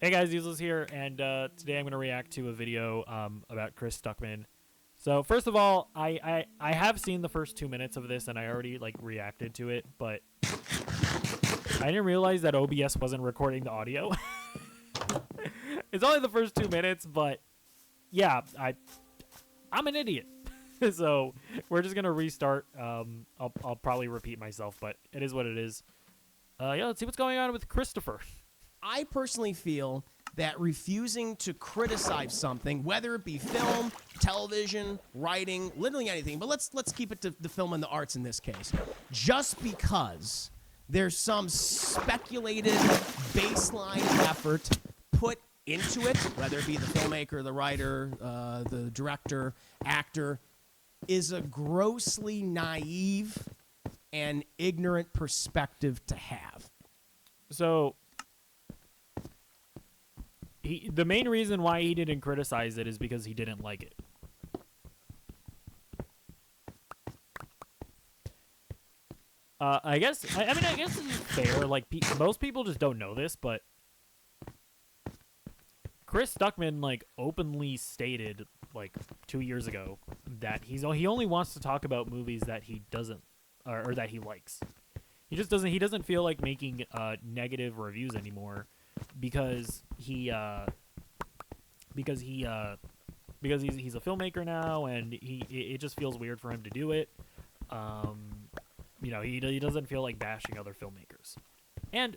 Hey guys, Useless here, and today I'm going to react to a video about Chris Stuckmann. So first of all, I have seen the first 2 minutes of this, and I already reacted to it, but I didn't realize that OBS wasn't recording the audio. It's only the first 2 minutes, but yeah, I'm an idiot. So we're just gonna restart. I'll probably repeat myself, but it is what it is. Yeah, let's see what's going on with Christopher. I personally feel that refusing to criticize something, whether it be film, television, writing, literally anything, but let's keep it to the film and the arts in this case, just because there's some speculated baseline effort put into it, whether it be the filmmaker, the writer, the director, actor, is a grossly naive and ignorant perspective to have. So the main reason why he didn't criticize it is because he didn't like it. I guess it's fair. Most people just don't know this, but Chris Stuckmann openly stated 2 years ago that he only wants to talk about movies that he doesn't or that he likes. He doesn't feel like making negative reviews anymore because he's a filmmaker now, and it just feels weird for him to do it. He doesn't feel like bashing other filmmakers, and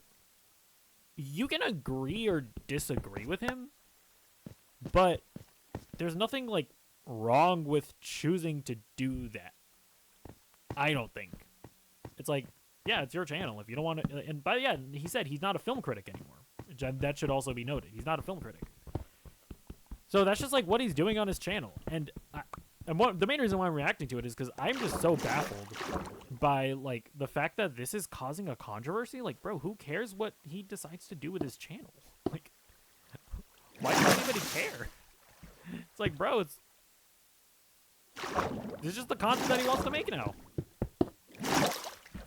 you can agree or disagree with him, but there's nothing wrong with choosing to do that. I don't think. It's yeah, it's your channel. If you don't want to, he said he's not a film critic anymore. That should also be noted. He's not a film critic. So that's just what he's doing on his channel. And the main reason why I'm reacting to it is because I'm just so baffled by the fact that this is causing a controversy. Bro, who cares what he decides to do with his channel? Why does anybody care? It's bro, this is just the content that he wants to make now.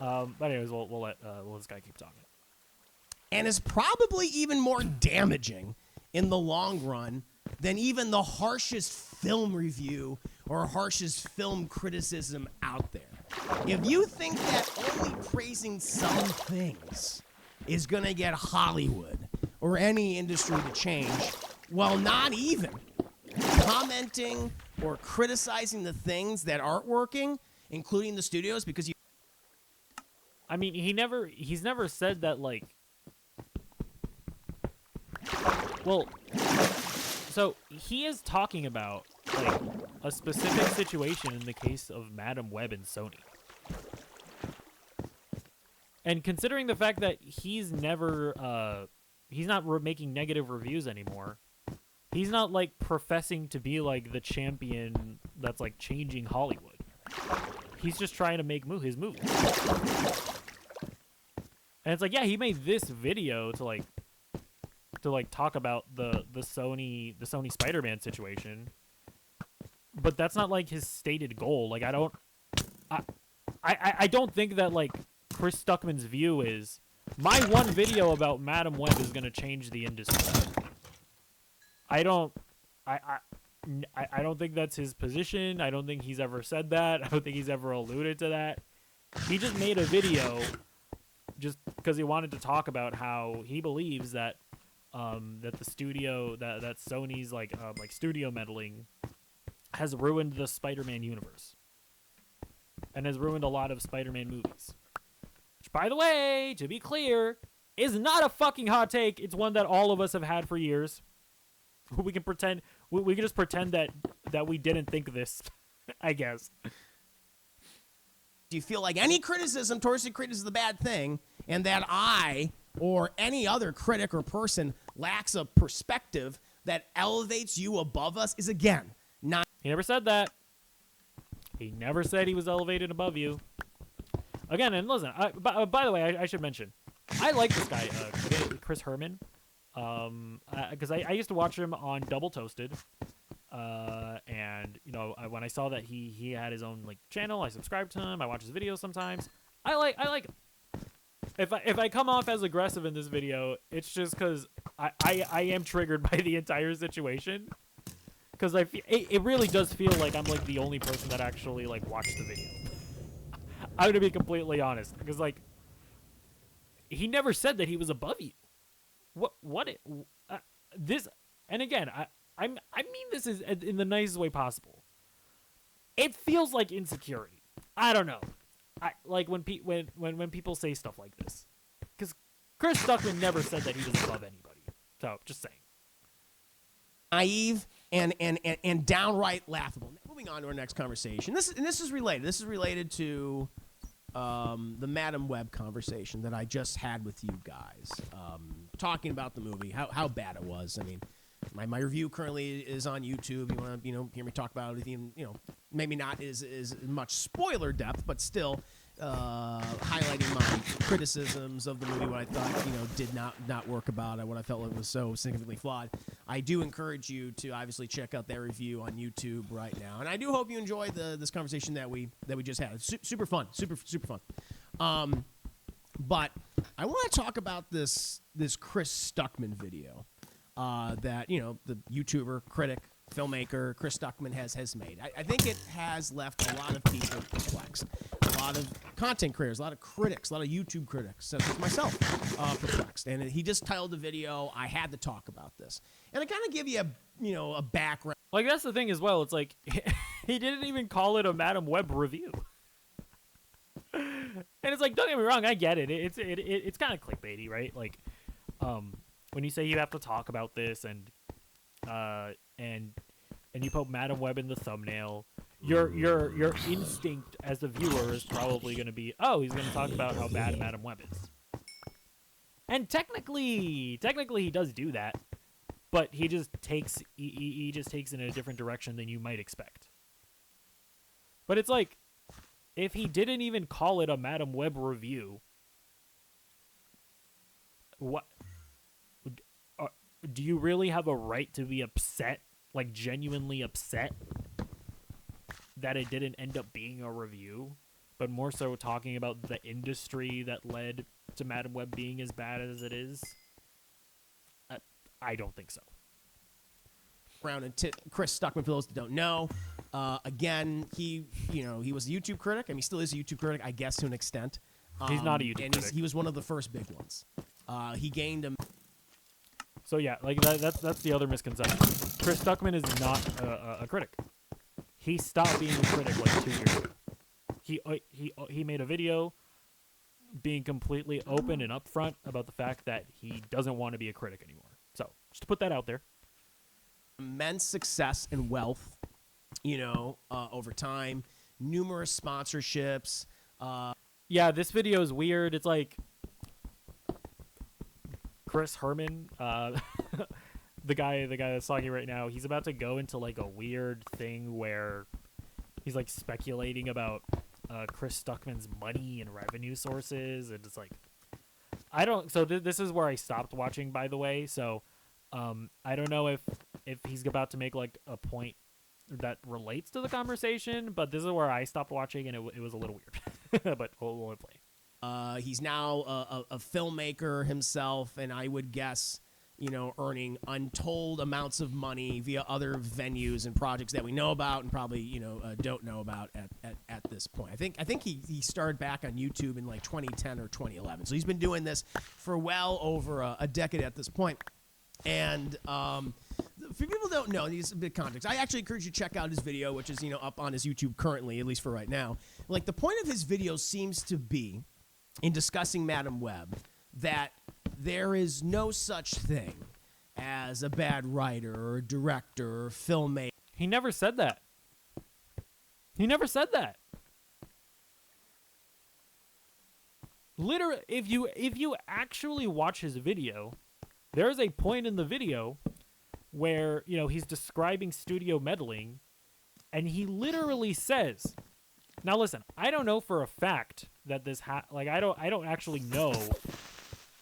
But anyways, we'll let this guy keep talking. And is probably even more damaging in the long run than even the harshest film review or harshest film criticism out there. If you think that only praising some things is going to get Hollywood or any industry to change, well, not even. Commenting or criticizing the things that aren't working, including the studios, because you... I mean, he's never said that, well, so he is talking about, a specific situation in the case of Madam Web and Sony. And considering the fact that he's not making negative reviews anymore, he's not, professing to be, the champion that's, changing Hollywood. He's just trying to make his movie. And it's yeah, he made this video to talk about the Sony Spider-Man situation, but that's not his stated goal. I don't think that Chris Stuckmann's view is my one video about Madam Web is gonna change the industry. I don't think that's his position. I don't think he's ever said that. I don't think he's ever alluded to that. He just made a video just because he wanted to talk about how he believes that that the studio that Sony's studio meddling has ruined the Spider-Man universe and has ruined a lot of Spider-Man movies. Which, by the way, to be clear, is not a fucking hot take. It's one that all of us have had for years. We can pretend we can just pretend that we didn't think this, I guess. Do you feel like any criticism towards the critic is the bad thing, and that I or any other critic or person lacks a perspective that elevates you above us is, again, not... He never said that. He never said he was elevated above you. Again, and listen, by the way, I should mention, I like this guy, Chris Herman, because I used to watch him on Double Toasted. And when I saw that he had his own channel, I subscribed to him. I watch his videos sometimes. I like him. If I come off as aggressive in this video, it's just because I am triggered by the entire situation because it really does feel like I'm like the only person that actually like watched the video. I'm gonna be completely honest because like he never said that he was above you. This, and again, I mean this is in the nicest way possible. It feels like insecurity. I don't know. I like when people say stuff like this, because Chris Stuckmann never said that he was above anybody. So just saying. Naive and downright laughable. Moving on to our next conversation. This is related. This is related to the Madam Web conversation that I just had with you guys, talking about the movie, how bad it was. I mean, my review currently is on YouTube. You want to hear me talk about it? Maybe not as much spoiler depth, but still highlighting my criticisms of the movie, what I thought did not work about it, what I felt like was so significantly flawed. I do encourage you to obviously check out that review on YouTube right now, and I do hope you enjoyed this conversation that we just had. It's super fun, super fun. But I want to talk about this Chris Stuckmann video that the YouTuber, critic, filmmaker Chris Stuckmann has made. I think it has left a lot of people perplexed. A lot of content creators, a lot of critics, a lot of YouTube critics, such as myself, perplexed. And he just titled the video, I had to talk about this. And I kind of give you a background. Like, that's the thing as well. It's like, he didn't even call it a Madam Web review. And it's like, don't get me wrong, I get it. It's kind of clickbaity, right? Like, when you say you have to talk about this and you put Madam Web in the thumbnail, your instinct as a viewer is probably going to be, oh, he's going to talk about how bad Madam Web is. And technically he does do that, but he just takes it in a different direction than you might expect. But it's like, if he didn't even call it a Madam Web review, what do you really have a right to be upset, like genuinely upset, that it didn't end up being a review, but more so talking about the industry that led to Madam Web being as bad as it is? I don't think so. Chris Stuckmann, for those that don't know, again, he was a YouTube critic. I mean, he still is a YouTube critic, I guess, to an extent. He's not a YouTube critic. He was one of the first big ones. He gained a... So yeah, like that's the other misconception. Chris Stuckmann is not a critic. He stopped being a critic like 2 years ago. He made a video being completely open and upfront about the fact that he doesn't want to be a critic anymore. So just to put that out there. Immense success and wealth, over time. Numerous sponsorships. Yeah, this video is weird. It's like Chris Herman, the guy that's talking right now, he's about to go into like a weird thing where he's like speculating about Chris Stuckmann's money and revenue sources, and it's like, I don't. So this is where I stopped watching, by the way. So I don't know if he's about to make like a point that relates to the conversation, but this is where I stopped watching, and it was a little weird. But we'll play. He's now a filmmaker himself, and I would guess, earning untold amounts of money via other venues and projects that we know about and probably, don't know about at this point. I think he started back on YouTube in like 2010 or 2011. So he's been doing this for well over a decade at this point. And for people who don't know, these big context, I actually encourage you to check out his video, which is, up on his YouTube currently, at least for right now. Like, the point of his video seems to be, in discussing Madam Web, that there is no such thing as a bad writer or director or filmmaker. He never said that. He never said that. Literally, if you actually watch his video, there's a point in the video where, he's describing studio meddling, and he literally says, now listen, I don't know for a fact that this I don't actually know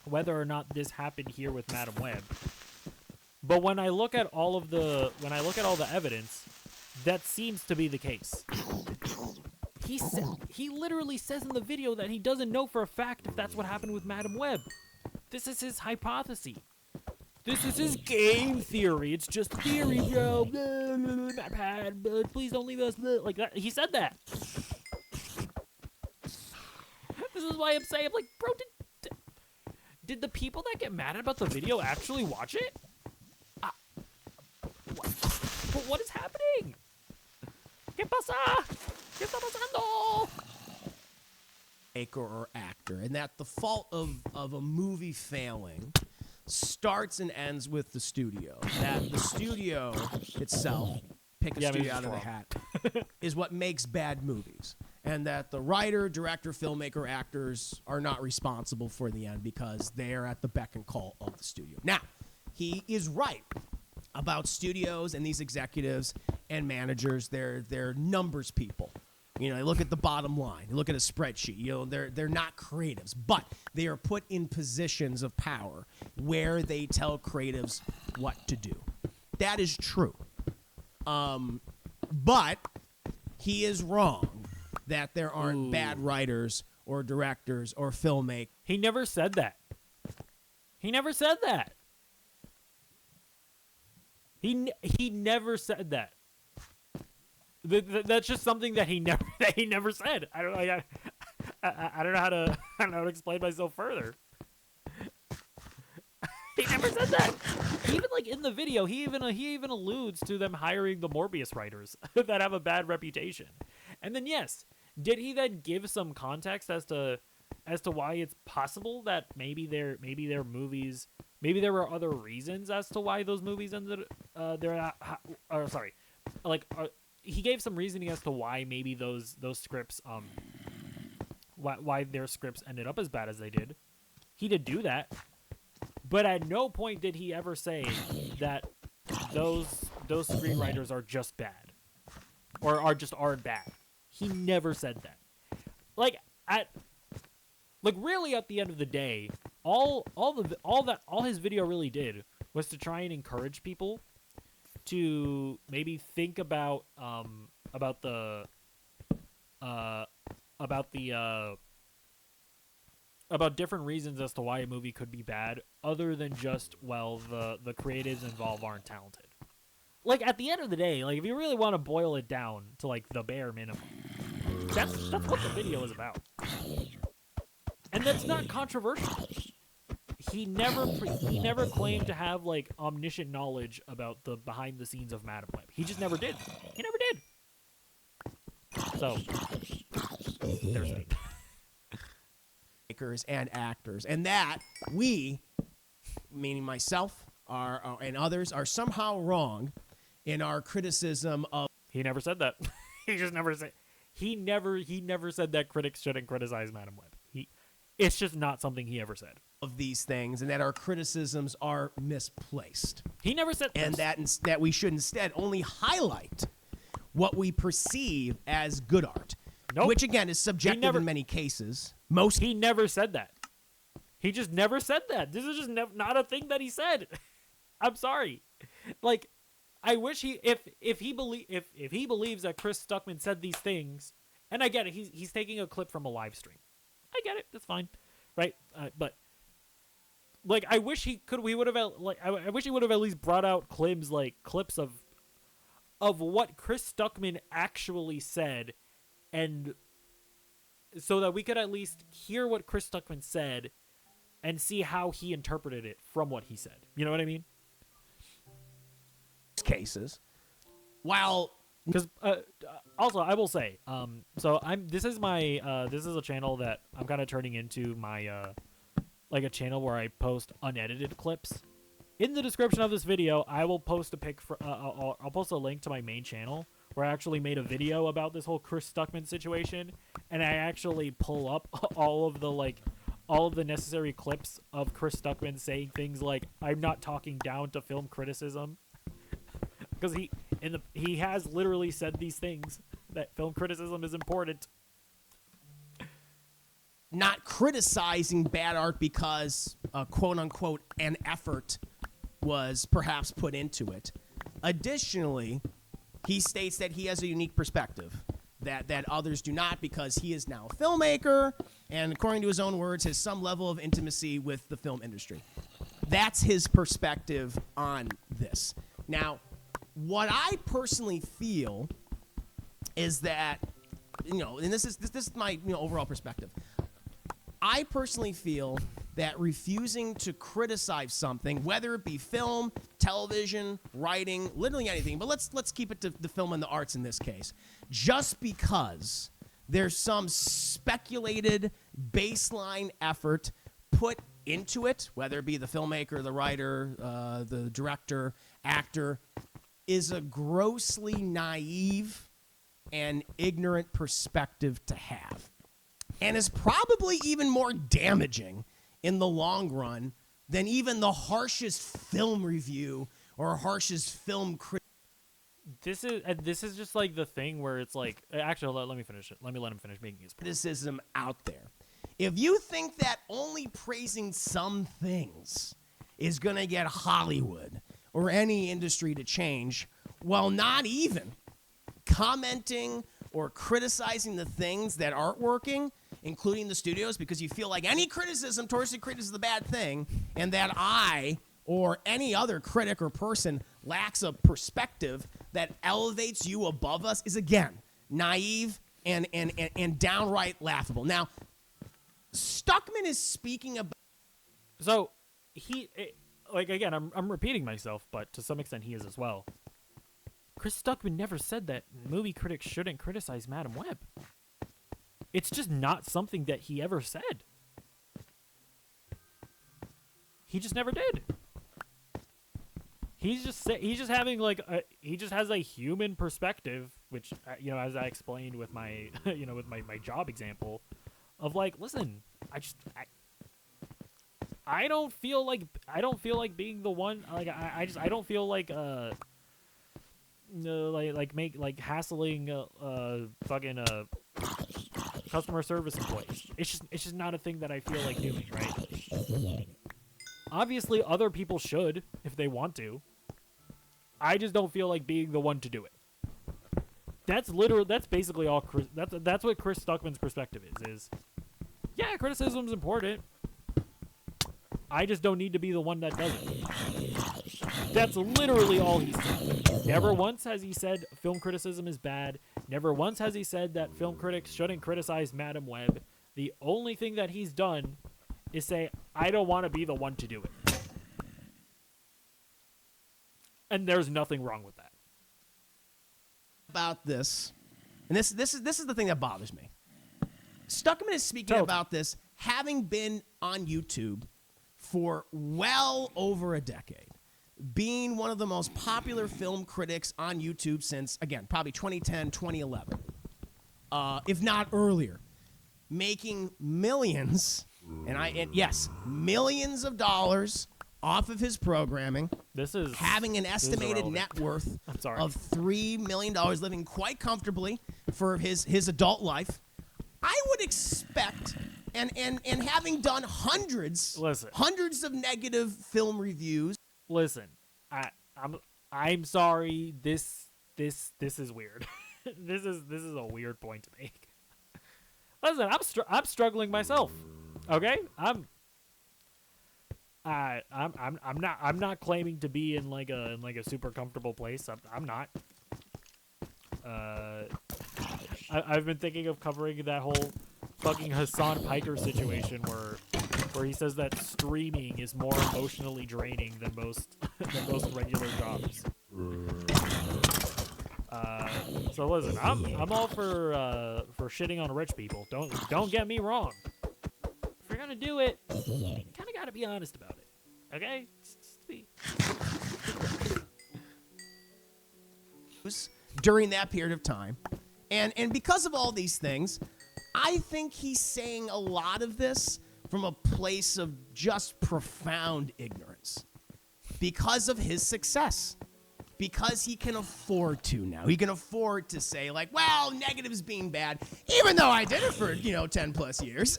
whether or not this happened here with Madam Web. But when I look at all the evidence, that seems to be the case. He literally says in the video that he doesn't know for a fact if that's what happened with Madam Web. This is his hypothesis. This is his game theory. It's just theory, bro. Please don't leave us like that. He said that. This is why I'm saying, like, bro, did the people that get mad about the video actually watch it? What is happening? ¿Qué pasa? ¿Qué está pasando? Maker or actor, and that the fault of a movie failing starts and ends with the studio. That the studio itself, pick a studio out of the hat, is what makes bad movies. And that the writer, director, filmmaker, actors are not responsible for the end because they are at the beck and call of the studio. Now, he is right about studios and these executives and managers. They're numbers people. You know, they look at the bottom line. They look at a spreadsheet. You know, they're not creatives, but they are put in positions of power where they tell creatives what to do. That is true. But he is wrong that there aren't bad writers or directors or filmmakers. He never said that. He never said that. He never said that. That's just something that he never said. I don't know. I don't know how to explain myself further. He never said that. Even like in the video, he even alludes to them hiring the Morbius writers that have a bad reputation. And then yes, did he then give some context as to why it's possible that maybe their movies, maybe there were other reasons as to why those movies ended he gave some reasoning as to why maybe those scripts why their scripts ended up as bad as they did. He did do that, but at no point did he ever say that those screenwriters are just bad or aren't bad. He never said that. Really at the end of the day, all his video really did was to try and encourage people to maybe think about different reasons as to why a movie could be bad, other than just, well, the creatives involved aren't talented. Like, at the end of the day, like, if you really want to boil it down to, like, the bare minimum, that's what the video is about. And that's not controversial. He never claimed to have, like, omniscient knowledge about the behind the scenes of Madam Web. He just never did. He never did. So, there's that. Makers and actors, and that we, meaning myself, and others, are somehow wrong in our criticism of. He never said that. He just never said. He never said that critics shouldn't criticize Madam Web. It's just not something he ever said. Of these things, and that our criticisms are misplaced. He never said and this. that we should instead only highlight what we perceive as good art. Nope. Which again is subjective in many cases. He never said that. He just never said that. This is just not a thing that he said. I'm sorry. Like, I wish if he believes that Chris Stuckmann said these things, and I get it. He's taking a clip from a live stream. I get it. That's fine, right? But like, I wish he would have at least brought out clips of what Chris Stuckmann actually said, and so that we could at least hear what Chris Stuckmann said and see how he interpreted it from what he said. You know what I mean? Cases. While because also I will say, so this is a channel that I'm kind of turning into my like a channel where I post unedited clips. In the description of this video, I will post I'll post a link to my main channel where I actually made a video about this whole Chris Stuckmann situation, and I actually pull up all of the necessary clips of Chris Stuckmann saying things like, "I'm not talking down to film criticism," because he has literally said these things, that film criticism is important. Not criticizing bad art because quote unquote an effort was perhaps put into it. Additionally, he states that he has a unique perspective that others do not, because he is now a filmmaker and, according to his own words, has some level of intimacy with the film industry. That's his perspective on this. Now, what I personally feel is that, and this is my overall perspective. I personally feel that refusing to criticize something, whether it be film, television, writing, literally anything, but let's keep it to the film and the arts in this case, just because there's some speculated baseline effort put into it, whether it be the filmmaker, the writer, the director, actor, is a grossly naive and ignorant perspective to have, and is probably even more damaging in the long run than even the harshest film review or harshest film critic. This is just like the thing where it's like, actually, let me finish it. Let him finish making his point. Criticism out there. If you think that only praising some things is going to get Hollywood or any industry to change, well, not even commenting or criticizing the things that aren't working, including the studios, because you feel like any criticism towards the critic is the bad thing, and that I or any other critic or person lacks a perspective that elevates you above us, is again naive and downright laughable. Now, Stuckmann is speaking about. So again, I'm repeating myself, but to some extent he is as well. Chris Stuckmann never said that movie critics shouldn't criticize Madam Web. It's just not something that he ever said. He just never did. He just has a human perspective, which as I explained with my with my job example, of like, listen, I don't feel like being the one, like I don't feel like hassling fucking customer service employees. It's just not a thing that I feel like doing, right? Obviously, other people should if they want to. I just don't feel like being the one to do it. That's basically all. That's what Chris Stuckmann's perspective is. Yeah, criticism's important. I just don't need to be the one that does it. That's literally all he said. Never once has he said film criticism is bad. Never once has he said that film critics shouldn't criticize Madam Web. The only thing that he's done is say, I don't want to be the one to do it. And there's nothing wrong with that. About this, and this is the thing that bothers me. Stuckmann is speaking about this having been on YouTube for well over a decade, being one of the most popular film critics on YouTube since, again, probably 2010, 2011, if not earlier, making millions, yes, millions of dollars off of his programming. This is having an estimated net worth of $3 million, living quite comfortably for his adult life. I would expect, and having done hundreds of negative film reviews. Listen, I'm sorry. This is weird. this is a weird point to make. Listen, I'm struggling myself. Okay, I'm not claiming to be in like a super comfortable place. I'm not. I've been thinking of covering that whole fucking Hassan Piker situation where he says that streaming is more emotionally draining than most regular jobs. So listen, I'm all for shitting on rich people. Don't get me wrong. If you're gonna do it, you kind of gotta be honest about it. Okay? During that period of time. And because of all these things, I think he's saying a lot of this from a place of just profound ignorance. Because of his success. Because he can afford to now. He can afford to say, like, well, negatives being bad, even though I did it for, 10 plus years.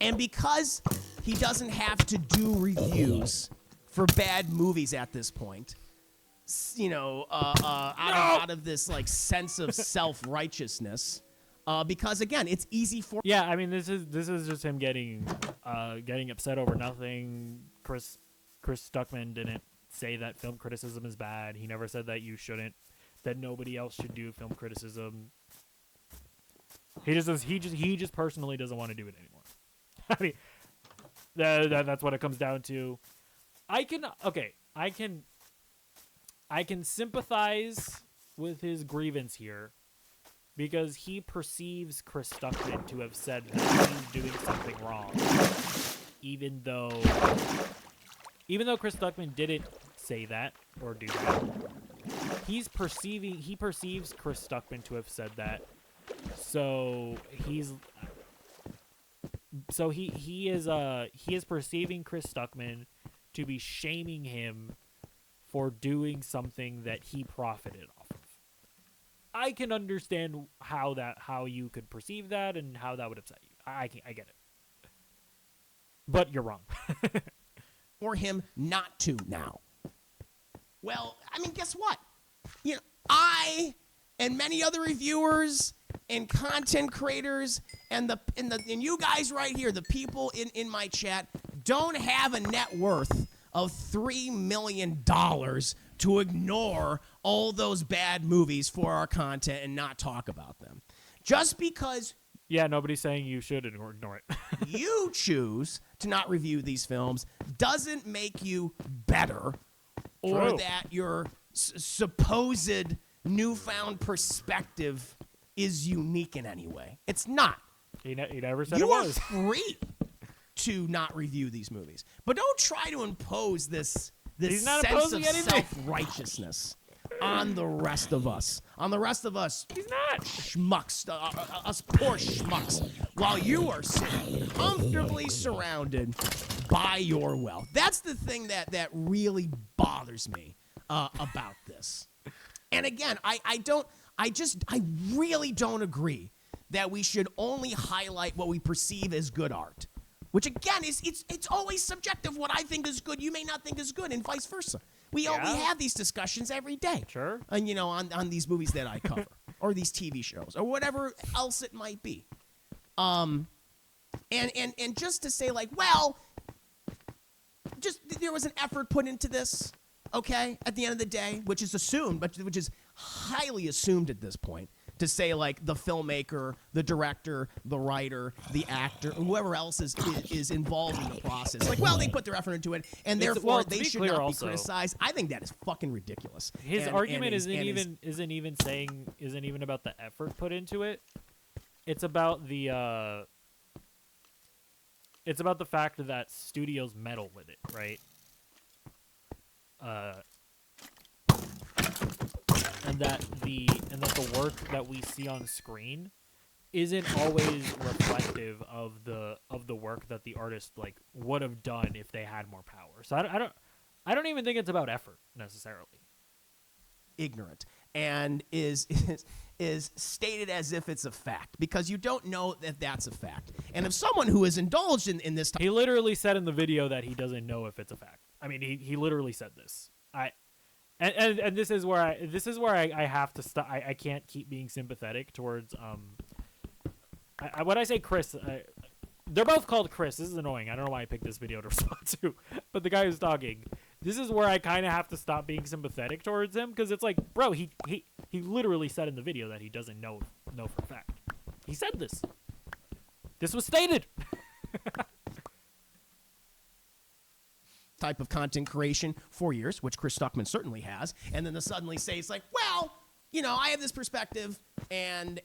And because he doesn't have to do reviews for bad movies at this point, out of this like sense of self-righteousness, because again, it's easy for. Yeah, I mean, this is just him getting upset over nothing. Chris Stuckmann didn't say that film criticism is bad. He never said that you shouldn't, that nobody else should do film criticism. He just personally doesn't want to do it anymore. I mean, that's what it comes down to. I can sympathize with his grievance here, because he perceives Chris Stuckmann to have said that he's doing something wrong, even though Chris Stuckmann didn't say that or do that. He perceives Chris Stuckmann to have said that, so he is perceiving Chris Stuckmann to be shaming him for doing something that he profited off of. I can understand how you could perceive that and how that would upset you. I get it. But you're wrong. For him not to now. Well, I mean, guess what? You know, I and many other reviewers and content creators and you guys right here, the people in my chat, don't have a net worth of $3 million to ignore all those bad movies for our content and not talk about them. Just because yeah, nobody's saying you should ignore it. you choose to not review these films doesn't make you better, or True. that your supposed newfound perspective is unique in any way. It's not. He never said You it are was. free to not review these movies, but don't try to impose this He's not sense of imposing anything. self-righteousness on the rest of us. On the rest of us. He's not. Schmucks, us poor schmucks, while you are sitting comfortably surrounded by your wealth. That's the thing that really bothers me about this. And again, I really don't agree that we should only highlight what we perceive as good art. Which again it's always subjective. What I think is good, you may not think is good, and vice versa. We have these discussions every day. Sure. And on these movies that I cover, or these TV shows, or whatever else it might be. And just to say, like, well, just there was an effort put into this, okay, at the end of the day, which is assumed, but which is highly assumed at this point, to say, like, the filmmaker, the director, the writer, the actor, whoever else is involved in the process. Like, well, they put their effort into it, and therefore they should not be criticized. I think that is fucking ridiculous. His argument isn't even about the effort put into it. It's about the fact that studios meddle with it, right? And that the work that we see on screen isn't always reflective of the work that the artist like would have done if they had more power. So I don't even think it's about effort necessarily. Ignorant and is stated as if it's a fact, because you don't know that that's a fact. And if someone who is indulged in this He literally said in the video that he doesn't know if it's a fact. I mean, he literally said this. And this is where I have to stop. I can't keep being sympathetic towards when I say Chris, they're both called Chris. This is annoying. I don't know why I picked this video to respond to, but the guy who's talking, this is where I kind of have to stop being sympathetic towards him, because it's like, bro, he literally said in the video that he doesn't know for a fact. He said this. This was stated. type of content creation for years, which Chris Stuckmann certainly has, and then to suddenly say it's like, well, you know, I have this perspective, and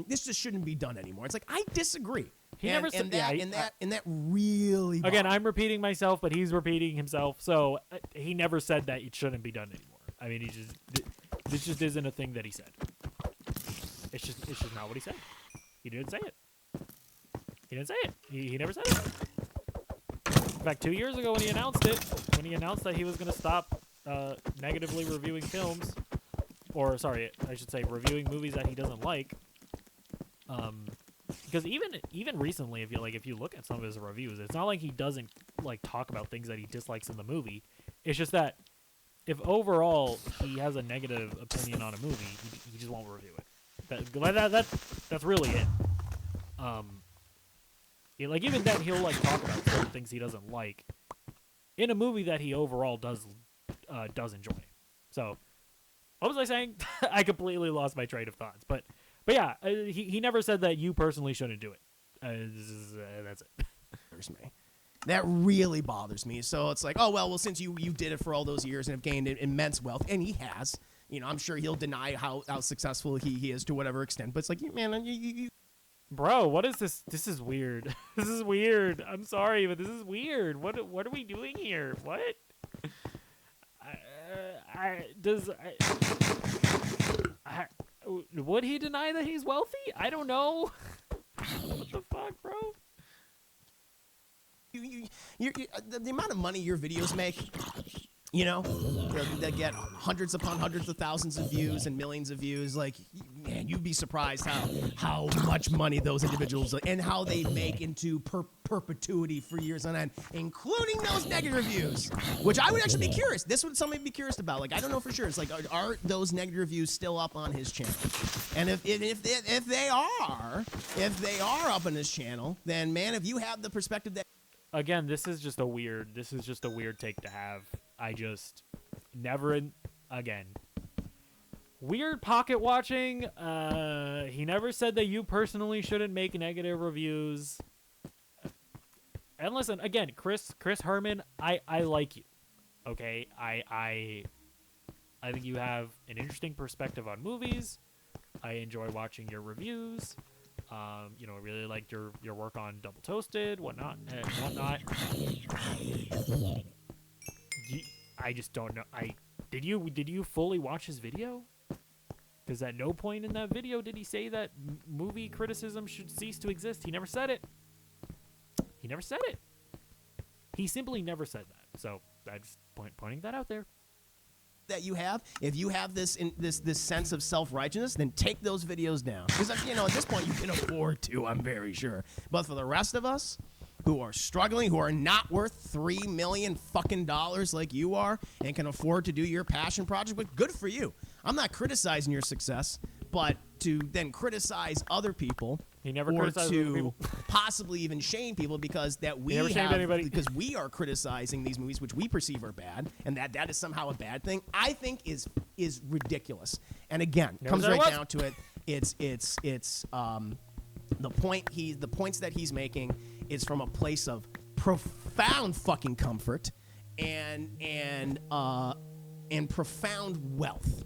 this just shouldn't be done anymore. It's like, I disagree. He never said that. And that really again, I'm repeating myself, but he's repeating himself. So he never said that it shouldn't be done anymore. I mean, this just isn't a thing that he said. It's just not what he said. He didn't say it. He didn't say it. He never said it. In fact, 2 years ago when he announced that he was going to stop negatively reviewing films, or sorry, I should say reviewing movies that he doesn't like, because even recently, if you look at some of his reviews, it's not like he doesn't like talk about things that he dislikes in the movie. It's just that if overall he has a negative opinion on a movie, he just won't review it. That's really it. Yeah, like even then he'll like talk about certain things he doesn't like in a movie that he overall does enjoy. So, what was I saying? I completely lost my train of thoughts. But yeah, he never said that you personally shouldn't do it. That's it. Bothers me. That really bothers me. So it's like, oh well, since you did it for all those years and have gained immense wealth, and he has, I'm sure he'll deny how successful he is to whatever extent. But it's like, man, you Bro, what is this? This is weird. This is weird. I'm sorry, but this is weird. What are we doing here? What? Would he deny that he's wealthy? I don't know. What the fuck, bro? The amount of money your videos make, that get hundreds upon hundreds of thousands of views and millions of views. Like, man, you'd be surprised how much money those individuals and how they make into perpetuity for years on end, including those negative reviews, which I would actually be curious. This would somebody be curious about. Like, I don't know for sure. It's like, are those negative reviews still up on his channel? And if they are up on his channel, then man, if you have the perspective that. Again, this is just a weird take to have. I just never again. Weird pocket watching. He never said that you personally shouldn't make negative reviews. And listen, again, Chris Herman, I like you. Okay? I think you have an interesting perspective on movies. I enjoy watching your reviews. Really liked your work on Double Toasted, whatnot. I just don't know. Did you fully watch his video? Because at no point in that video did he say that movie criticism should cease to exist. He never said it. He never said it. He simply never said that. So I'm just pointing that out there. That you have, if you have this sense of self-righteousness, then take those videos down. Because at this point you can afford to, I'm very sure. But for the rest of us who are struggling, who are not worth $3 million fucking dollars like you are, and can afford to do your passion project, but good for you. I'm not criticizing your success, but to then criticize other people. He never or criticized to other people. possibly even shame people because we are criticizing these movies which we perceive are bad, and that is somehow a bad thing. I think is ridiculous. And again, comes right down to it. It's the points that he's making is from a place of profound fucking comfort and profound wealth.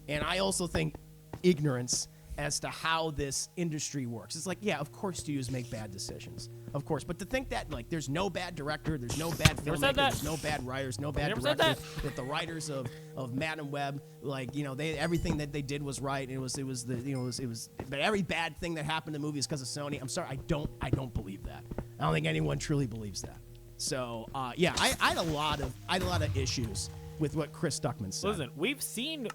And I also think ignorance as to how this industry works. It's like, yeah, of course studios make bad decisions. Of course. But to think that, like, there's no bad director, there's no bad filmmaker, there's no bad writers, no bad director, that the writers of Madam Web, like, everything that they did was right. But every bad thing that happened in the movie is because of Sony. I'm sorry, I don't believe that. I don't think anyone truly believes that. So, yeah, I had a lot of issues with what Chris Stuckmann said. Listen, we've seen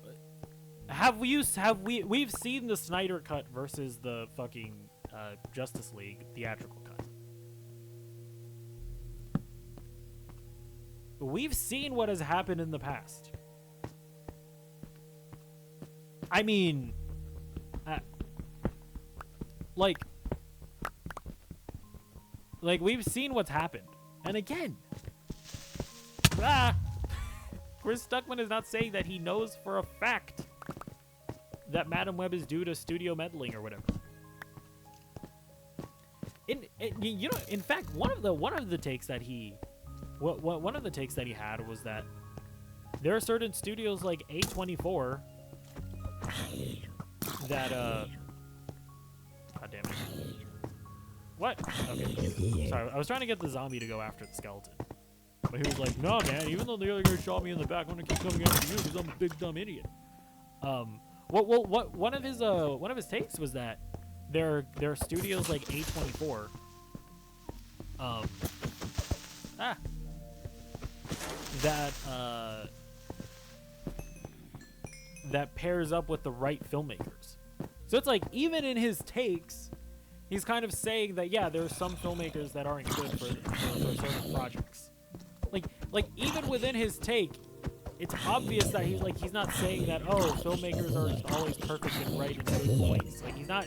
the Snyder cut versus the fucking Justice League theatrical cut. We've seen what has happened in the past. I mean, like we've seen what's happened. And again, Chris Stuckmann is not saying that he knows for a fact that Madam Web is due to studio meddling or whatever. In fact, one of the takes that he had was that there are certain studios like A24 that God damn it. What? Okay. Sorry, I was trying to get the zombie to go after the skeleton. But he was like, "No, man, even though the other guy shot me in the back, I'm gonna keep coming after you because I'm a big dumb idiot." What one of his takes was that there are studios like A24 that pairs up with the right filmmakers. So it's like, even in his takes, he's kind of saying that, yeah, there are some filmmakers that aren't good for certain projects. Like even within his take, it's obvious that he's not saying that, oh, filmmakers are just always perfect and right in good voice. Like, he's not.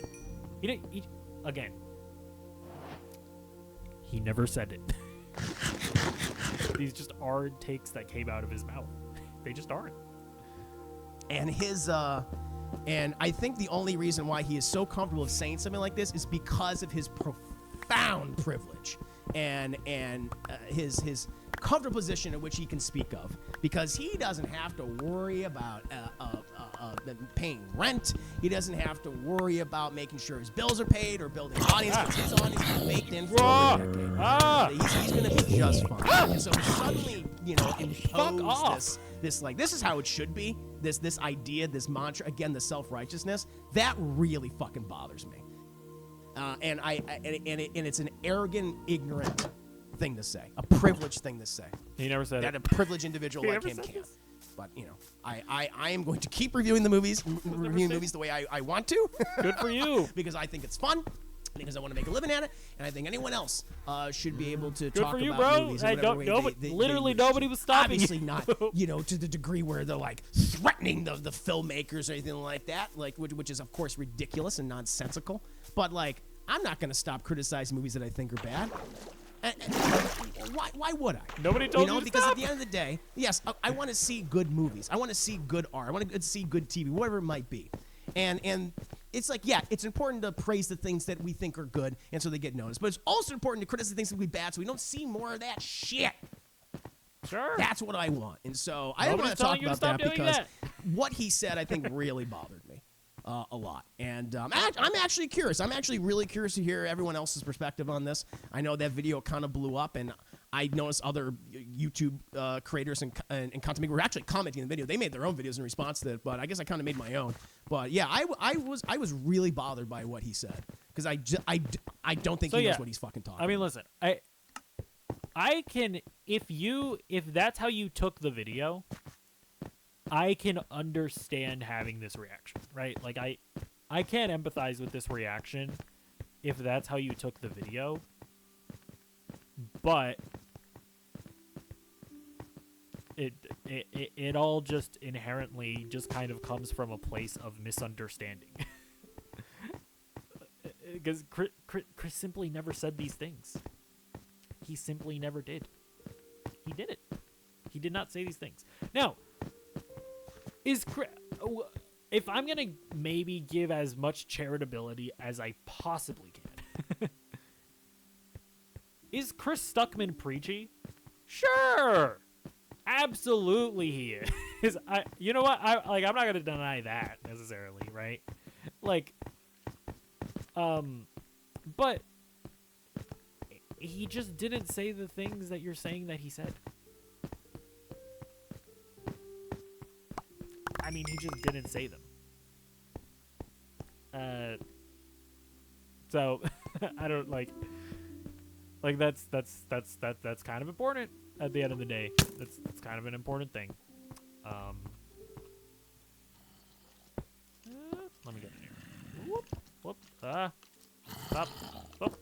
Again, he never said it. These just aren't takes that came out of his mouth. They just aren't. And and I think the only reason why he is so comfortable with saying something like this is because of his profound privilege and his comfortable position in which he can speak of, because he doesn't have to worry about paying rent. He doesn't have to worry about making sure his bills are paid or building an audience, because his audience is baked in for a decade. He's going to be just fine. And so suddenly, impose this like, this is how it should be. This idea, this mantra, again, the self-righteousness, that really fucking bothers me. And it's an arrogant, ignorant thing to say, a privileged thing to say. He never said that it. a privileged individual like him can. But I am going to keep reviewing the movies, the way I want to. Good for you. Because I think it's fun. Because I want to make a living at it, and I think anyone else should be able to talk you, about bro. movies in whatever way Literally they wish nobody was stopping Obviously you. not, to the degree where they're like threatening the filmmakers or anything like that, like which is of course ridiculous and nonsensical. But like, I'm not going to stop criticizing movies that I think are bad. Why would I? Nobody told you to because stop. At the end of the day, yes, I want to see good movies. I want to see good art. I want to see good TV, whatever it might be. And it's like, yeah, it's important to praise the things that we think are good, and so they get noticed. But it's also important to criticize the things that we bad, so we don't see more of that shit. Sure. That's what I want. And so I don't want to talk about that because what he said, I think, really bothered me a lot. And I'm actually curious. I'm actually really curious to hear everyone else's perspective on this. I know that video kind of blew up, and I noticed other YouTube creators and content makers were actually commenting on the video. They made their own videos in response to it, but I guess I kind of made my own. But yeah, I was really bothered by what he said, because I don't think he knows what he's fucking talking about. I mean, listen, I can, if that's how you took the video, I can understand having this reaction, right? Like, I can empathize with this reaction if that's how you took the video, but it all just inherently just kind of comes from a place of misunderstanding. Because Chris simply never said these things. He simply never did. He didn't. He did not say these things. Now, if I'm going to maybe give as much charitability as I possibly can, is Chris Stuckmann preachy? Sure. Absolutely he is. You know what? I'm not going to deny that necessarily, right? Like, but he just didn't say the things that you're saying that he said. I mean, he just didn't say them. So I don't like that's kind of important at the end of the day. That's kind of an important thing. Let me get in here. Whoop, whoop, stop, whoop.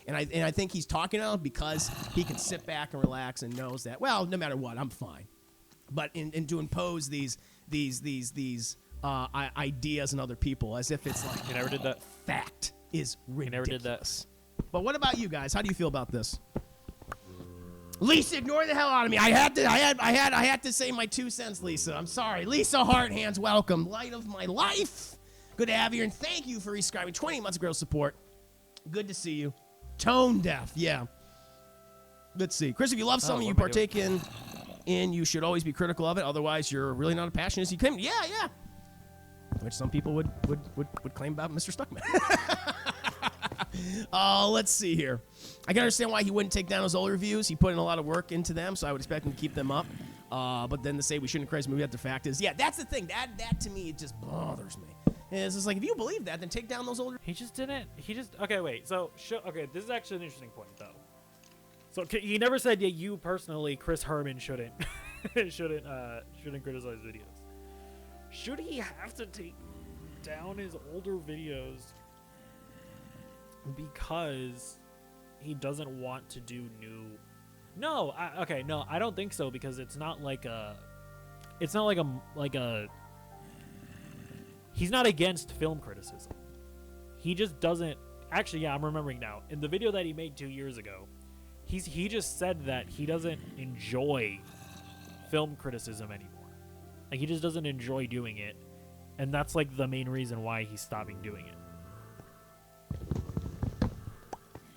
And I think he's talking about it because he can sit back and relax and knows that, well, no matter what, I'm fine. But in to impose these ideas on other people as if it's like, he never did that. Fact is ridiculous. He never did that. But what about you guys? How do you feel about this? Lisa, ignore the hell out of me. I had to say my 2 cents, Lisa. I'm sorry. Lisa Harthands, welcome. Light of my life. Good to have you, and thank you for subscribing. 20 months of girl support. Good to see you. Tone deaf, yeah. Let's see. Chris, if you love something you partake in, you should always be critical of it. Otherwise, you're really not as passionate as you claim. Yeah. Which some people would claim about Mr. Stuckmann. Let's see here. I can understand why he wouldn't take down his old reviews. He put in a lot of work into them, so I would expect him to keep them up. But then to say we shouldn't criticize the movie after the fact is, yeah, that's the thing. That to me, it just bothers me. And it's just like, if you believe that, then take down those older. He just didn't. Okay, wait. So, okay, this is actually an interesting point, though. So he never said, yeah, you personally, Chris Herman, shouldn't criticize videos. Should he have to take down his older videos because he doesn't want to do new No, okay, no, I don't think so because it's not like a he's not against film criticism. He just doesn't. Actually, yeah, I'm remembering now. In the video that he made 2 years ago, he just said that he doesn't enjoy film criticism anymore. Like, he just doesn't enjoy doing it, and that's like the main reason why he's stopping doing it.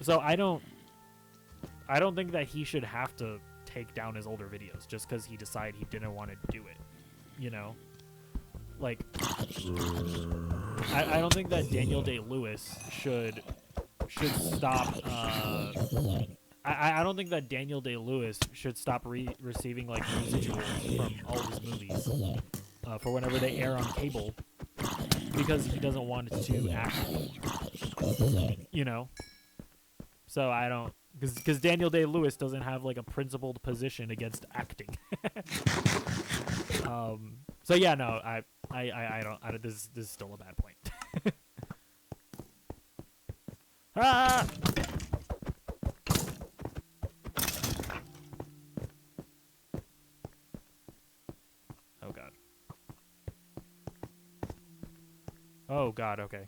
So I don't think that he should have to take down his older videos just because he decided he didn't want to do it. You know, like I don't think that Daniel Day-Lewis should stop. I don't think that Daniel Day-Lewis should stop receiving like residuals from all of his movies for whenever they air on cable because he doesn't want it to act. You know, so I don't. Because Daniel Day-Lewis doesn't have like a principled position against acting. So yeah, no, I don't. This is still a bad point. Ah! Oh god. Oh god. Okay.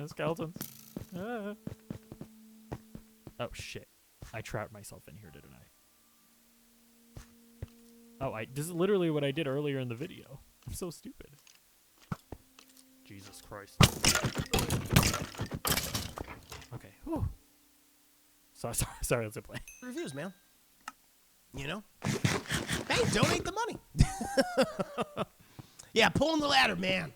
Skeletons. Ah. Oh shit! I trapped myself in here, didn't I? Oh, this is literally what I did earlier in the video. I'm so stupid. Jesus Christ. Okay. Whew. Sorry, let's play. Reviews, man. You know? Hey, donate the money. Yeah, pulling the ladder, man.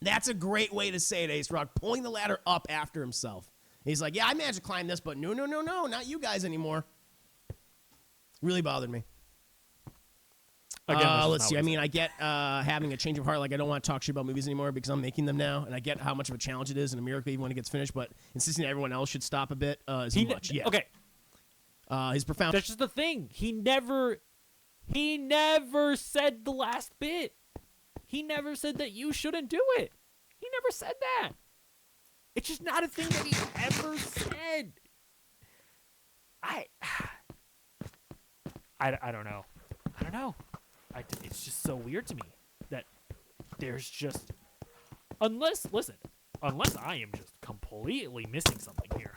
That's a great way to say it, Ace Rock. Pulling the ladder up after himself. He's like, yeah, I managed to climb this, but no, not you guys anymore. Really bothered me. Again, let's see. I mean, I get having a change of heart. Like, I don't want to talk shit about movies anymore because I'm making them now, and I get how much of a challenge it is and a miracle even when it gets finished. But insisting that everyone else should stop a bit is much. Yeah. Okay. His profound. That's just the thing. He never said the last bit. He never said that you shouldn't do it. He never said that. It's just not a thing that he ever said. I don't know. I don't know. It's just so weird to me that there's just unless I am just completely missing something here.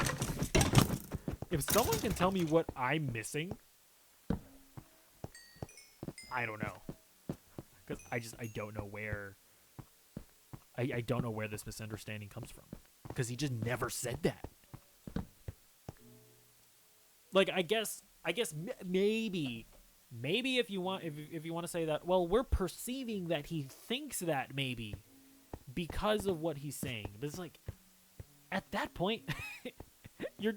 If someone can tell me what I'm missing, I don't know. Because I don't know where I don't know where this misunderstanding comes from. Because he just never said that. Like, I guess maybe if you want to say that, well, we're perceiving that he thinks that maybe because of what he's saying. But it's like, at that point, you're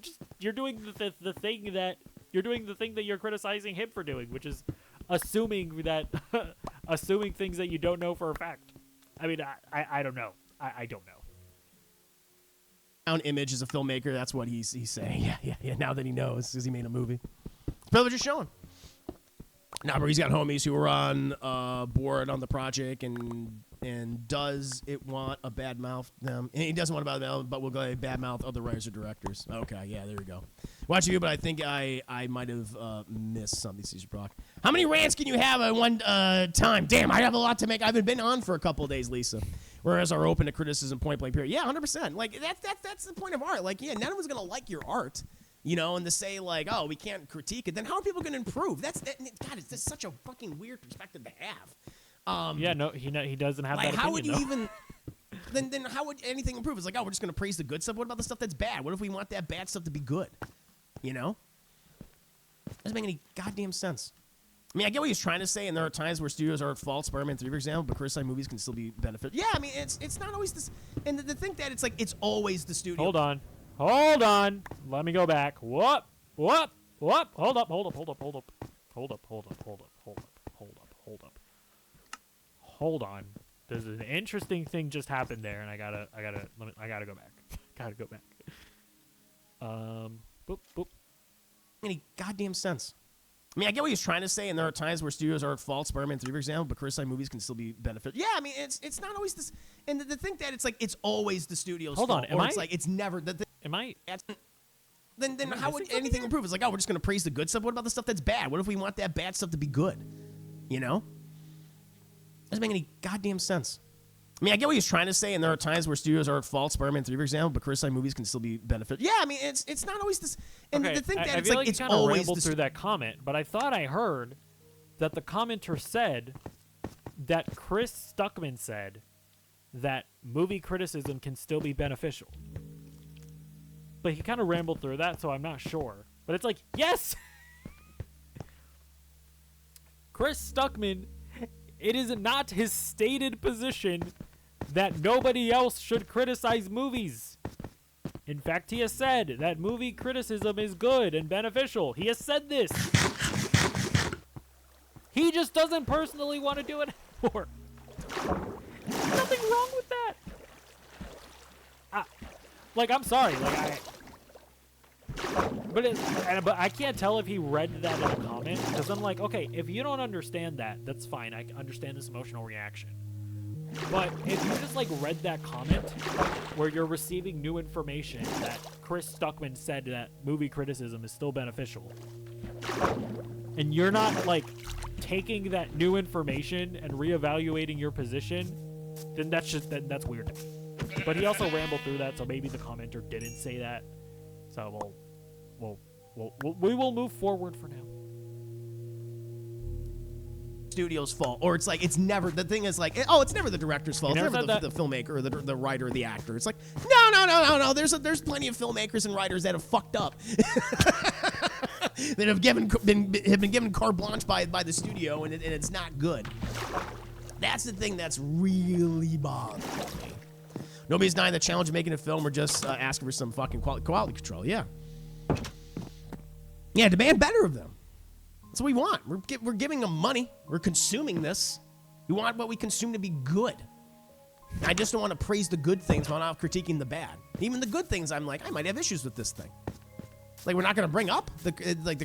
doing the thing that you're criticizing him for doing, which is assuming things that you don't know for a fact. I mean, I don't know. I don't know. Image as a filmmaker, that's what he's saying. Yeah. Now that he knows, because he made a movie, probably just showing. Now, bro, he's got homies who are on board on the project, and does it want a bad mouth them? And he doesn't want a bad mouth, but we'll go bad mouth other writers or directors. Okay, yeah, there we go. Watch you, but I think I might have missed something, Caesar Brock. How many rants can you have at one time? Damn, I have a lot to make. I haven't been on for a couple of days, Lisa. Whereas are open to criticism, point blank period. Yeah, 100%. Like that's the point of art. Like, yeah, no one's gonna like your art, you know, and to say like, oh, we can't critique it. Then how are people gonna improve? God, it's such a fucking weird perspective to have. Yeah, no, he doesn't have like, that opinion. How would you even? Then how would anything improve? It's like, oh, we're just gonna praise the good stuff. What about the stuff that's bad? What if we want that bad stuff to be good? You know, doesn't make any goddamn sense. I mean, I get what he's trying to say, and there are times where studios are at fault. Spider-Man 3, for example, but criticized movies can still be beneficial. Yeah, I mean, it's not always this. And to think that it's like it's always the studio. Hold on. Let me go back. Whoop. Hold up. Hold on. There's an interesting thing just happened there, and I gotta go back. Gotta go back. Boop. Any goddamn sense. I mean, I get what he's trying to say, and there are times where studios are at fault. Spider-Man 3, for example, but criticized movies can still be beneficial. Yeah, I mean, it's not always this. And to think that it's like it's always the studio's Hold on, fault. Or it's like it's never. Am I? then Am I how would missing something anything here? improve? It's like, oh, we're just going to praise the good stuff. What about the stuff that's bad? What if we want that bad stuff to be good? You know? Doesn't make any goddamn sense. I mean, I get what he's trying to say, and there are times where studios are at fault, Spider-Man 3, for example, but criticized movies can still be beneficial. Yeah, I mean, it's not always this. And Okay, the thing I that it's feel like you it's kind of always rambled this. through that comment, but I thought I heard that the commenter said that Chris Stuckmann said that movie criticism can still be beneficial. But he kind of rambled through that, so I'm not sure. But it's like, yes! Chris Stuckmann, it is not his stated position that nobody else should criticize movies. In fact, he has said that movie criticism is good and beneficial. He has said this. He just doesn't personally want to do it anymore. There's nothing wrong with that. I'm sorry. But I can't tell if he read that in a comment, because I'm like, okay, if you don't understand that, that's fine. I understand this emotional reaction. But if you just read that comment where you're receiving new information that Chris Stuckmann said that movie criticism is still beneficial, and you're not taking that new information and reevaluating your position, then that's weird. But he also rambled through that, so maybe the commenter didn't say that. So we will move forward for now. Studio's fault, or it's never the thing is it's never the director's fault. It's never the filmmaker or the writer or the actor. It's like no. There's plenty of filmmakers and writers that have fucked up that have been given carte blanche by the studio, and it's not good. That's the thing that's really bothering me. Nobody's denying the challenge of making a film or just asking for some fucking quality control. Yeah, demand better of them. That's what we want. We're giving them money. We're consuming this. We want what we consume to be good. I just don't want to praise the good things while not critiquing the bad. Even the good things, I'm like, I might have issues with this thing. We're not going to bring up the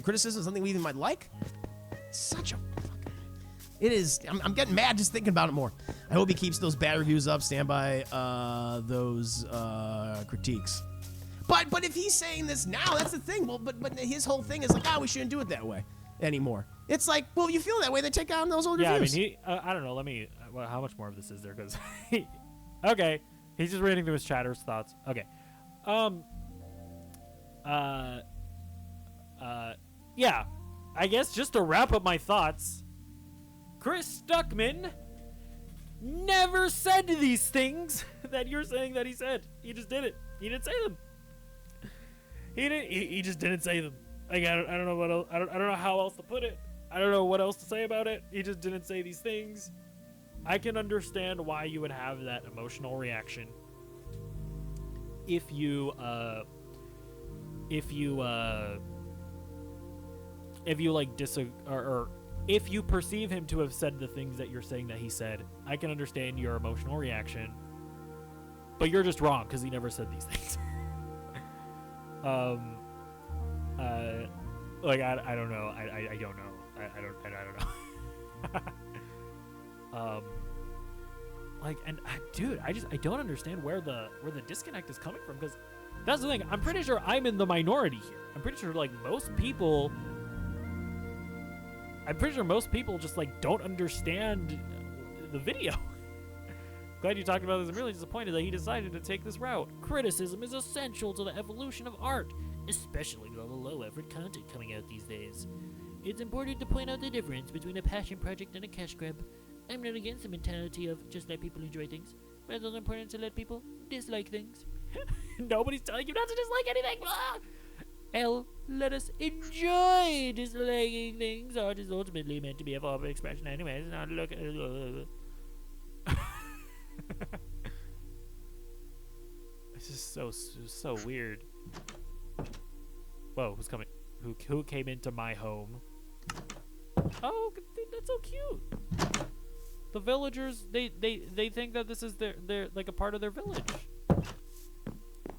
criticism of something we even might like. Such a fucking... It is... I'm getting mad just thinking about it more. I hope he keeps those bad reviews up. Stand by those critiques. But if he's saying this now, that's the thing. Well, but his whole thing is we shouldn't do it that way anymore. It's like, well, you feel that way, then take on those old reviews. Yeah, I mean, I don't know. Let me... how much more of this is there? Because... okay. He's just reading through his chatter's thoughts. Okay. Yeah. I guess just to wrap up my thoughts, Chris Stuckmann never said these things that you're saying that he said. He just did it. He didn't say them. He just didn't say them. I don't know what else. I don't know how else to put it. I don't know what else to say about it. He just didn't say these things. I can understand why you would have that emotional reaction if you disagree, or if you perceive him to have said the things that you're saying that he said. I can understand your emotional reaction, but you're just wrong because he never said these things. I don't know. I don't know. I don't know. Dude, I don't understand where the disconnect is coming from, because that's the thing. I'm pretty sure I'm in the minority here. I'm pretty sure most people just don't understand the video. Glad you talked about this. I'm really disappointed that he decided to take this route. Criticism is essential to the evolution of art, especially with all the low-effort content coming out these days. It's important to point out the difference between a passion project and a cash grab. I'm not against the mentality of just let people enjoy things, but it's also important to let people dislike things. Nobody's telling you not to dislike anything. Let us enjoy disliking things. Art is ultimately meant to be a form of expression anyways. Not look at This is so weird. Whoa, who's coming? Who came into my home? Oh, that's so cute. The villagers, they think that this is their a part of their village.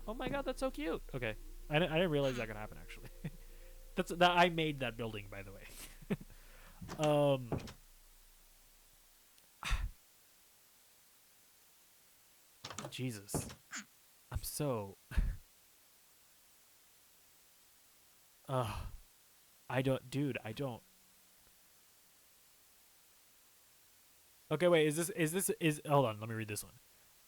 Oh my god, that's so cute. Okay, I didn't realize that could happen actually. I made that building, by the way. Jesus, I'm so I don't, dude. I don't. Okay, wait. Is hold on? Let me read this one.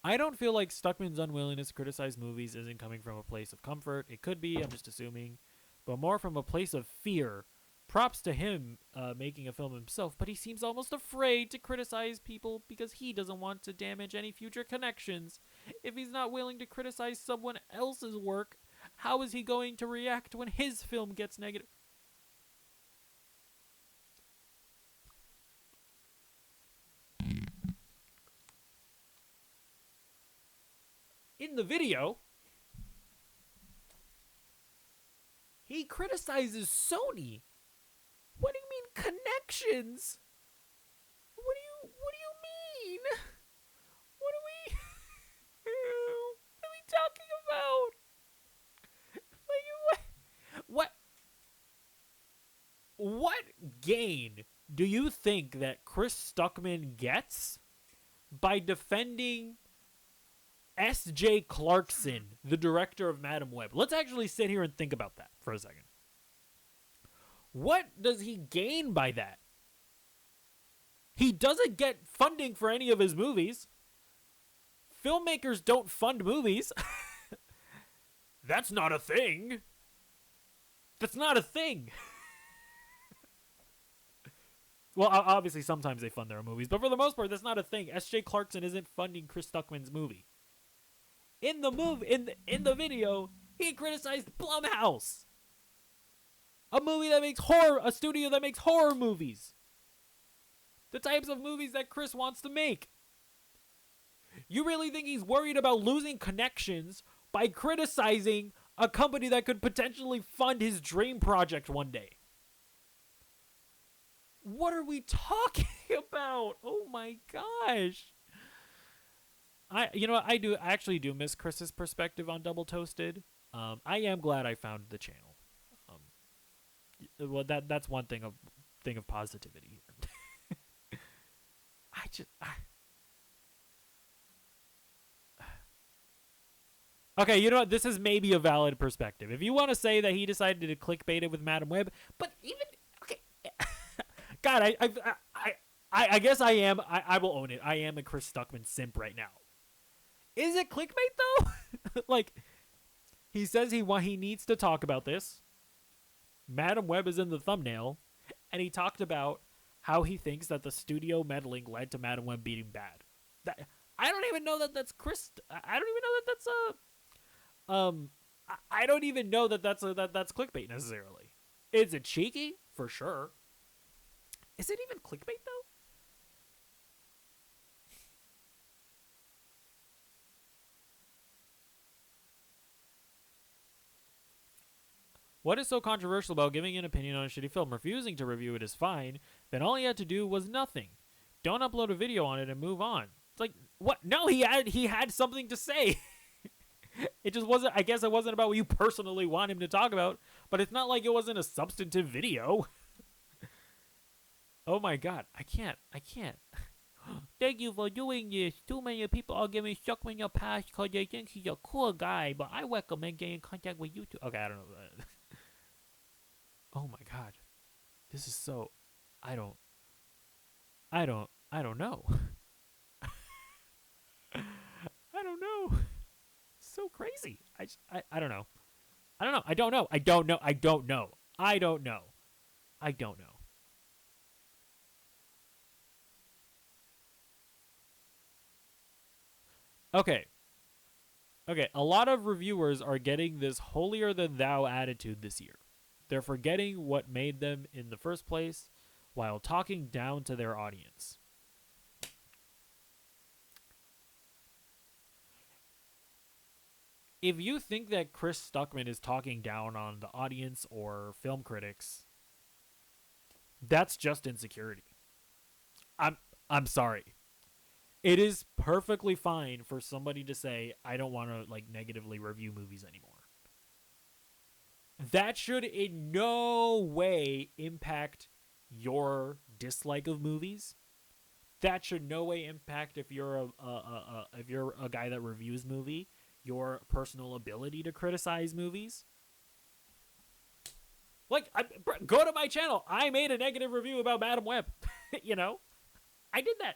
I don't feel like Stuckmann's unwillingness to criticize movies isn't coming from a place of comfort. It could be. I'm just assuming, but more from a place of fear. Props to him making a film himself, but he seems almost afraid to criticize people because he doesn't want to damage any future connections. If he's not willing to criticize someone else's work, how is he going to react when his film gets negative? In the video, he criticizes Sony. What do you mean connections? What do you mean? What are we what are we talking about? Like what gain do you think that Chris Stuckmann gets by defending S.J. Clarkson, the director of Madam Web? Let's actually sit here and think about that for a second. What does he gain by that? He doesn't get funding for any of his movies. Filmmakers don't fund movies. That's not a thing. That's not a thing. Well, obviously sometimes they fund their own movies, but for the most part, that's not a thing. S.J. Clarkson isn't funding Chris Stuckmann's movie. In the video, he criticized Blumhouse, a studio that makes horror movies, the types of movies that Chris wants to make. You really think he's worried about losing connections by criticizing a company that could potentially fund his dream project one day? What are we talking about? Oh my gosh. I actually do miss Chris's perspective on Double Toasted. I am glad I found the channel. Well, that's one thing of positivity here. Okay, you know what? This is maybe a valid perspective. If you want to say that he decided to clickbait it with Madam Web, but even okay, God, I guess I am. I will own it. I am a Chris Stuckmann simp right now. Is it clickbait though? Like, he says he needs to talk about this. Madam Web is in the thumbnail, and he talked about how he thinks that the studio meddling led to Madam Web being bad. I don't even know that that's Chris. I don't even know that that's I don't even know that that's clickbait necessarily. Is it cheeky? For sure. Is it even clickbait though? What is so controversial about giving an opinion on a shitty film? Refusing to review it is fine. Then all he had to do was nothing. Don't upload a video on it and move on. It's like, what? No, he had something to say. It just wasn't, I guess it wasn't about what you personally want him to talk about, but it's not like it wasn't a substantive video. Oh my god, I can't. Thank you for doing this. Too many people are giving Stuckmann a pass because they think he's a cool guy, but I recommend getting in contact with you too. Okay, I don't know. Oh my god. This is so, I don't know. I don't know. So crazy. I don't know. I don't know. Okay, a lot of reviewers are getting this holier than thou attitude this year. They're forgetting what made them in the first place while talking down to their audience. If you think that Chris Stuckmann is talking down on the audience or film critics, that's just insecurity. I'm sorry. It is perfectly fine for somebody to say, I don't want to like negatively review movies anymore. That should in no way impact your dislike of movies. That should no way impact if you're a guy that reviews movie, your personal ability to criticize movies. Like, go to my channel. I made a negative review about Madam Web. You know? I did that.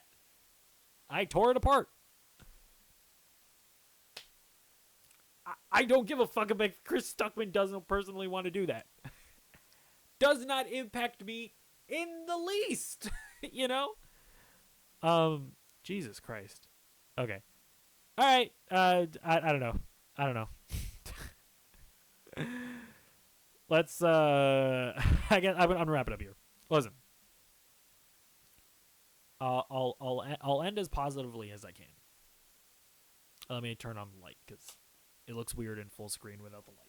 I tore it apart. I don't give a fuck if Chris Stuckmann doesn't personally want to do that. Does not impact me in the least. You know? Jesus Christ. Okay. All right. I don't know. I don't know. Let's I'm gonna wrap it up here. Listen. I'll end as positively as I can. Let me turn on the light because it looks weird in full screen without the lighting.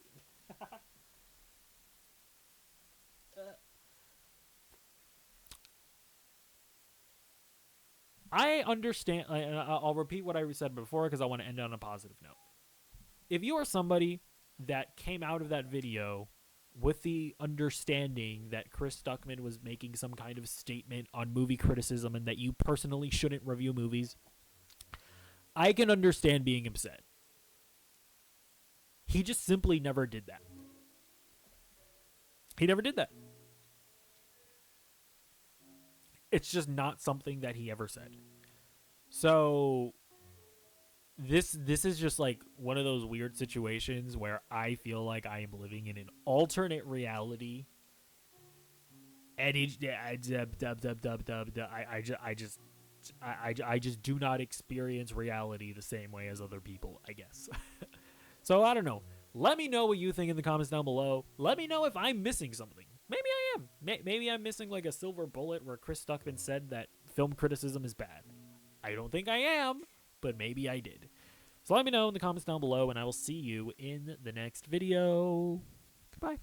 I understand. I'll repeat what I said before because I want to end on a positive note. If you are somebody that came out of that video with the understanding that Chris Stuckmann was making some kind of statement on movie criticism and that you personally shouldn't review movies, I can understand being upset. He just simply never did that. He never did that. It's just not something that he ever said. So this is just like one of those weird situations where I feel like I am living in an alternate reality, and I just do not experience reality the same way as other people, I guess. So I don't know. Let me know what you think in the comments down below. Let me know if I'm missing something. Maybe I am. Maybe I'm missing like a silver bullet where Chris Stuckmann said that film criticism is bad. I don't think I am, but maybe I did. So let me know in the comments down below, and I will see you in the next video. Goodbye.